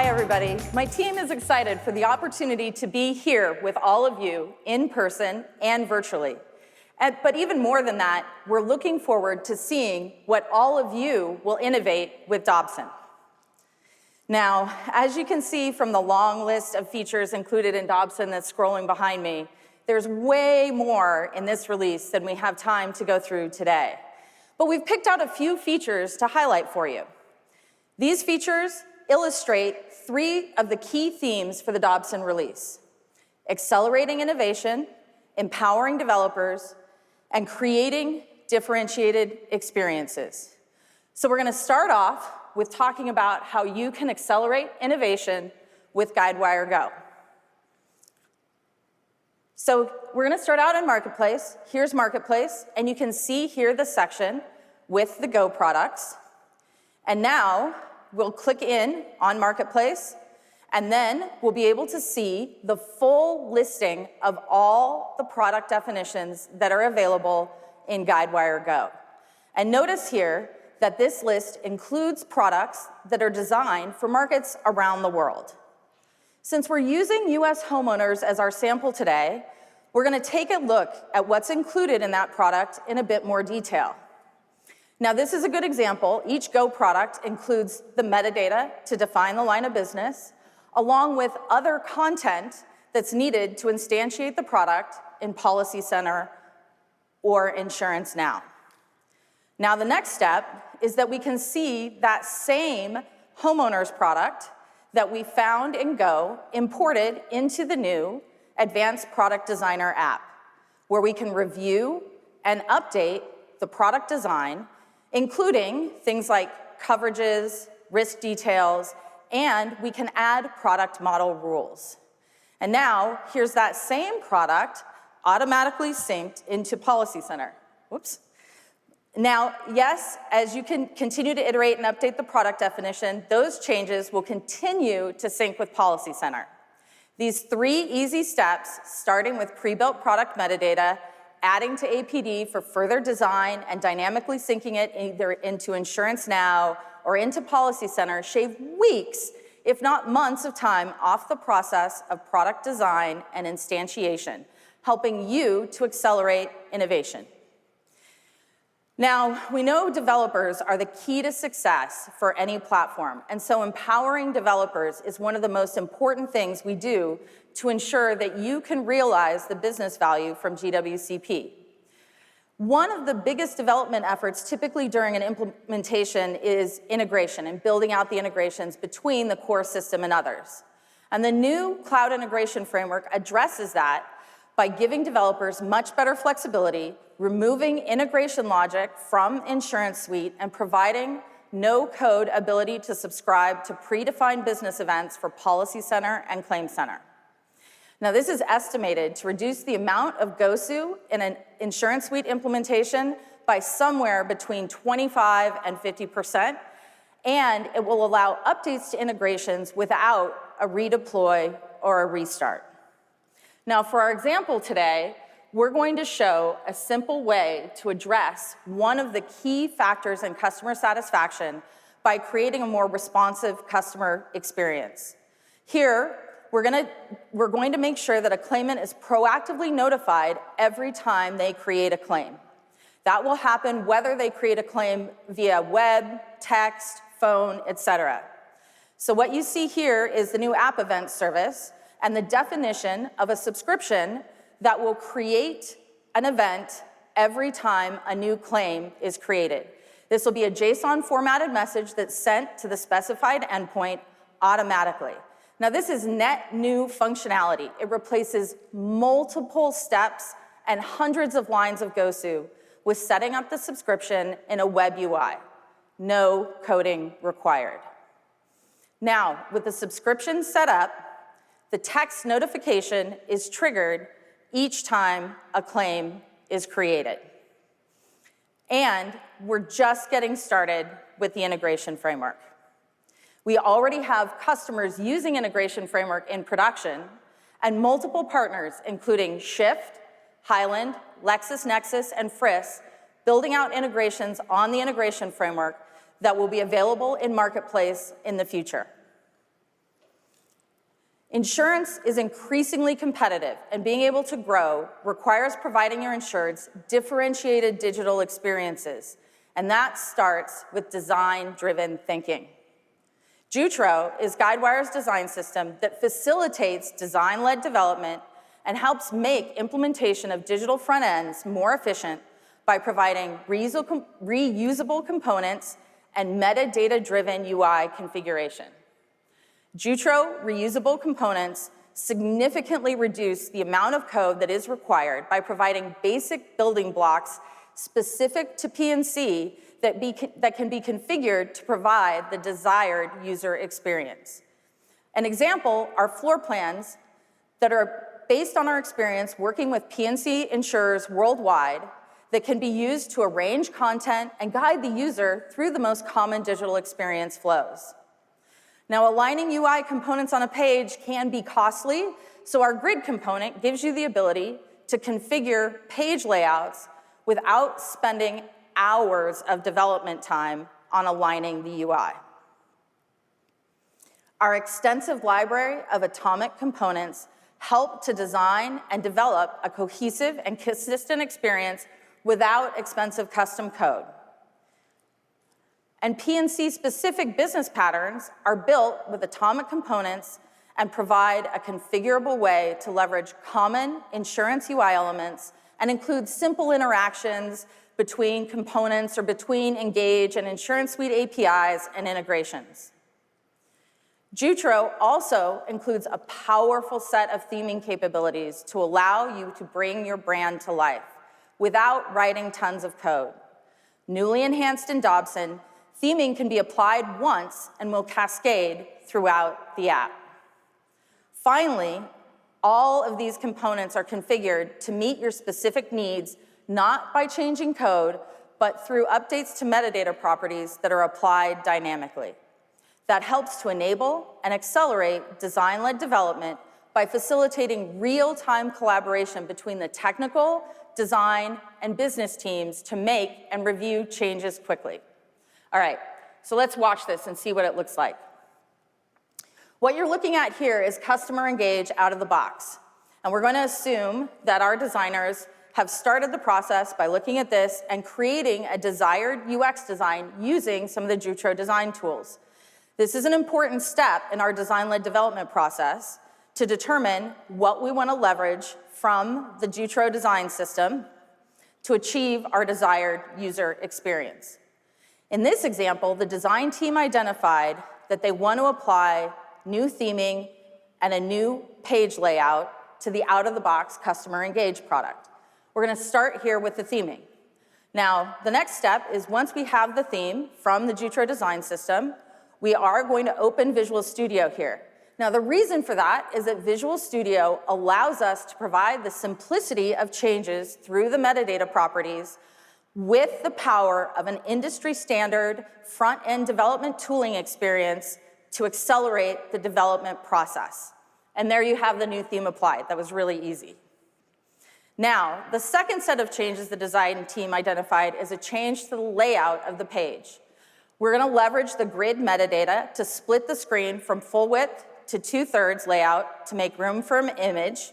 Hi, everybody. My team is excited for the opportunity to be here with all of you in person and virtually. But even more than that, we're looking forward to seeing what all of you will innovate with Dobson. Now, as you can see from the long list of features included in Dobson that's scrolling behind me, there's way more in this release than we have time to go through today. But we've picked out a few features to highlight for you. These features illustrate 3 of the key themes for the Dobson release: accelerating innovation, empowering developers, and creating differentiated experiences. So we're going to start off with talking about how you can accelerate innovation with Guidewire Go. So we're going to start out in Marketplace. Here's Marketplace, and you can see here the section with the Go products. And now we'll click in on Marketplace, and then we'll be able to see the full listing of all the product definitions that are available in Guidewire Go. And notice here that this list includes products that are designed for markets around the world. Since we're using US homeowners as our sample today, we're going to take a look at what's included in that product in a bit more detail. Now, this is a good example. Each Go product includes the metadata to define the line of business, along with other content that's needed to instantiate the product in Policy Center or Insurance Now. Now, the next step is that we can see that same homeowners product that we found in Go imported into the new Advanced Product Designer app, where we can review and update the product design, including things like coverages, risk details, and we can add product model rules. And now, here's that same product automatically synced into Policy Center. Whoops. Now, yes, as you can continue to iterate and update the product definition, those changes will continue to sync with Policy Center. These 3 easy steps, starting with pre-built product metadata, adding to APD for further design, and dynamically syncing it either into Insurance Now or into Policy Center, shave weeks, if not months of time off the process of product design and instantiation, helping you to accelerate innovation. Now, we know developers are the key to success for any platform, and so empowering developers is one of the most important things we do to ensure that you can realize the business value from GWCP. One of the biggest development efforts typically during an implementation is integration and building out the integrations between the core system and others. And the new cloud integration framework addresses that by giving developers much better flexibility, removing integration logic from Insurance Suite, and providing no-code ability to subscribe to predefined business events for Policy Center and Claim Center. Now, this is estimated to reduce the amount of GOSU in an Insurance Suite implementation by somewhere between 25% and 50%, and it will allow updates to integrations without a redeploy or a restart. Now, for our example today, we're going to show a simple way to address one of the key factors in customer satisfaction by creating a more responsive customer experience. Here, we're going to make sure that a claimant is proactively notified every time they create a claim. That will happen whether they create a claim via web, text, phone, etc. So what you see here is the new app event service and the definition of a subscription that will create an event every time a new claim is created. This will be a JSON formatted message that's sent to the specified endpoint automatically. Now, this is net new functionality. It replaces multiple steps and hundreds of lines of GOSU with setting up the subscription in a web UI. No coding required. Now, with the subscription set up, the text notification is triggered each time a claim is created. And we're just getting started with the integration framework. We already have customers using integration framework in production and multiple partners, including Shift, Highland, LexisNexis, and Friss, building out integrations on the integration framework that will be available in Marketplace in the future. Insurance is increasingly competitive, and being able to grow requires providing your insureds differentiated digital experiences, and that starts with design-driven thinking. Jutro is Guidewire's design system that facilitates design-led development and helps make implementation of digital front ends more efficient by providing reusable components and metadata-driven UI configuration. Jutro reusable components significantly reduce the amount of code that is required by providing basic building blocks specific to P&C that can be configured to provide the desired user experience. An example are floor plans that are based on our experience working with P&C insurers worldwide that can be used to arrange content and guide the user through the most common digital experience flows. Now, aligning UI components on a page can be costly, so our grid component gives you the ability to configure page layouts without spending hours of development time on aligning the UI. Our extensive library of atomic components help to design and develop a cohesive and consistent experience without expensive custom code. And P&C specific business patterns are built with atomic components and provide a configurable way to leverage common insurance UI elements and include simple interactions between components or between Engage and Insurance Suite APIs and integrations. Jutro also includes a powerful set of theming capabilities to allow you to bring your brand to life without writing tons of code. Newly enhanced in Dobson, theming can be applied once and will cascade throughout the app. Finally, all of these components are configured to meet your specific needs, not by changing code, but through updates to metadata properties that are applied dynamically. That helps to enable and accelerate design-led development by facilitating real-time collaboration between the technical, design, and business teams to make and review changes quickly. All right, so let's watch this and see what it looks like. What you're looking at here is Customer Engage out of the box. And we're going to assume that our designers have started the process by looking at this and creating a desired UX design using some of the Jutro design tools. This is an important step in our design-led development process to determine what we want to leverage from the Jutro design system to achieve our desired user experience. In this example, the design team identified that they want to apply new theming and a new page layout to the out-of-the-box Customer Engage product. We're going to start here with the theming. Now, the next step is once we have the theme from the Jutro design system, we are going to open Visual Studio here. Now, the reason for that is that Visual Studio allows us to provide the simplicity of changes through the metadata properties with the power of an industry-standard front-end development tooling experience to accelerate the development process. And there you have the new theme applied. That was really easy. Now, the second set of changes the design team identified is a change to the layout of the page. We're going to leverage the grid metadata to split the screen from full width to 2/3 layout to make room for an image.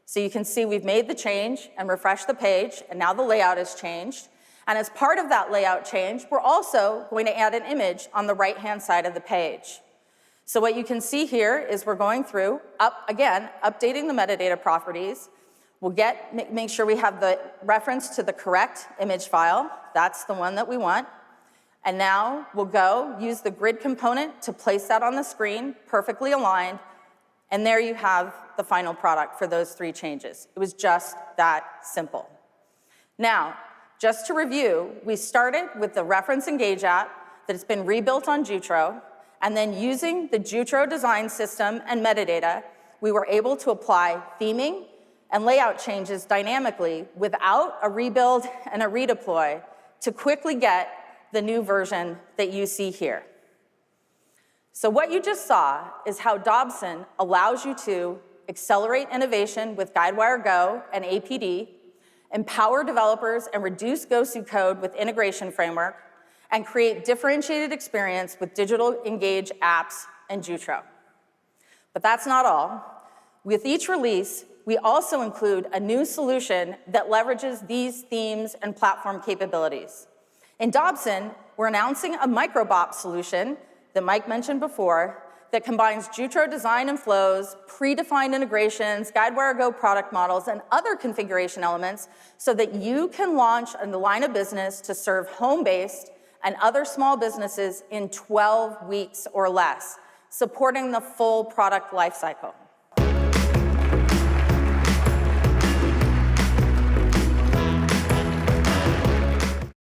So you can see we've made the change and refreshed the page, and now the layout has changed. And as part of that layout change, we're also going to add an image on the right-hand side of the page. So what you can see here is we're going through, updating the metadata properties. We'll make sure we have the reference to the correct image file. That's the one that we want. And now we'll go use the grid component to place that on the screen, perfectly aligned. And there you have the final product for those 3 changes. It was just that simple. Now, just to review, we started with the Reference Engage app that has been rebuilt on Jutro, and then using the Jutro design system and metadata, we were able to apply theming and layout changes dynamically without a rebuild and a redeploy to quickly get the new version that you see here. So what you just saw is how Dobson allows you to accelerate innovation with Guidewire Go and APD, empower developers and reduce go-to code with integration framework, and create differentiated experience with digital Engage apps and Jutro. But that's not all. With each release, we also include a new solution that leverages these themes and platform capabilities. In Dobson, we're announcing a microbop solution that Mike mentioned before that combines Jutro design and flows, predefined integrations, Guidewire Go product models, and other configuration elements so that you can launch a line of business to serve home-based and other small businesses in 12 weeks or less, supporting the full product lifecycle.